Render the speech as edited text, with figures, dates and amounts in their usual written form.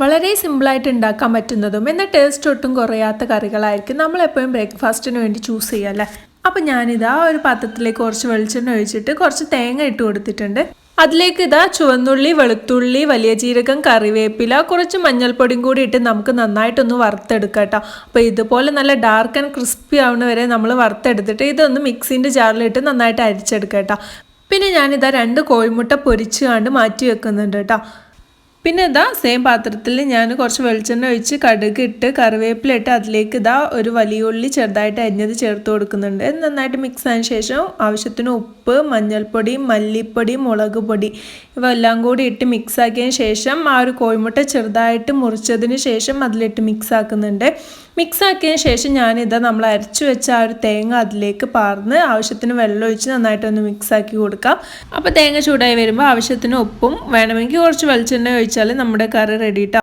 വളരെ സിമ്പിളായിട്ട് ഉണ്ടാക്കാൻ പറ്റുന്നതും എന്നാൽ ടേസ്റ്റ് ഒട്ടും കുറയാത്ത കറികളായിരിക്കും നമ്മളെപ്പോഴും ബ്രേക്ക്ഫാസ്റ്റിന് വേണ്ടി ചൂസ് ചെയ്യുക അല്ലേ. അപ്പം ഞാനിതാ ഒരു പാത്രത്തിലേക്ക് കുറച്ച് വെളിച്ചെണ്ണ ഒഴിച്ചിട്ട് കുറച്ച് തേങ്ങ ഇട്ട് കൊടുത്തിട്ടുണ്ട്. അതിലേക്ക് ഇതാ ചുവന്നുള്ളി, വെളുത്തുള്ളി, വലിയ ജീരകം, കറിവേപ്പില, കുറച്ച് മഞ്ഞൾപ്പൊടിയും കൂടി ഇട്ട് നമുക്ക് നന്നായിട്ടൊന്ന് വറുത്തെടുക്കാം കേട്ടോ. അപ്പോൾ ഇതുപോലെ നല്ല ഡാർക്ക് ആൻഡ് ക്രിസ്പി ആവുന്ന വരെ നമ്മൾ വറുത്തെടുത്തിട്ട് ഇതൊന്ന് മിക്സിൻ്റെ ജാറിലിട്ട് നന്നായിട്ട് അരിച്ചെടുക്കാം കേട്ടോ. പിന്നെ ഞാനിതാ 2 കോഴിമുട്ട പൊരിച്ച് കണ്ട് മാറ്റി വെക്കുന്നുണ്ട് കേട്ടോ. പിന്നെ ഇതാ സെയിം പാത്രത്തിൽ ഞാൻ കുറച്ച് വെളിച്ചെണ്ണ ഒഴിച്ച് കടുക് ഇട്ട് കറിവേപ്പില ഇട്ട് അതിലേക്ക് ഇതാ ഒരു വലിയ ഉള്ളി ചെറുതായിട്ട് അരിഞ്ഞത് ചേർത്ത് കൊടുക്കുന്നുണ്ട്. നന്നായിട്ട് മിക്സ് ആയതിനു ശേഷം ആവശ്യത്തിന് ഉപ്പ്, മഞ്ഞൾപ്പൊടി, മല്ലിപ്പൊടി, മുളക് പൊടി ഇവ എല്ലാം കൂടി ഇട്ട് മിക്സ് ആക്കിയതിന് ശേഷം ആ ഒരു കോഴിമുട്ട ചെറുതായിട്ട് മുറിച്ചതിന് ശേഷം അതിലിട്ട് മിക്സ് ആക്കുന്നുണ്ട്. മിക്സ് ആക്കിയതിന് ശേഷം ഞാനിതാ നമ്മൾ അരച്ചു വെച്ച ആ ഒരു തേങ്ങ അതിലേക്ക് പാർന്ന് ആവശ്യത്തിന് വെള്ളം ഒഴിച്ച് നന്നായിട്ടൊന്ന് മിക്സ് ആക്കി കൊടുക്കാം. അപ്പോൾ തേങ്ങ ചൂടായി വരുമ്പോൾ ആവശ്യത്തിന് ഉപ്പും വേണമെങ്കിൽ കുറച്ച് വെളിച്ചെണ്ണ ഒഴിച്ചാൽ നമ്മുടെ കറി റെഡി.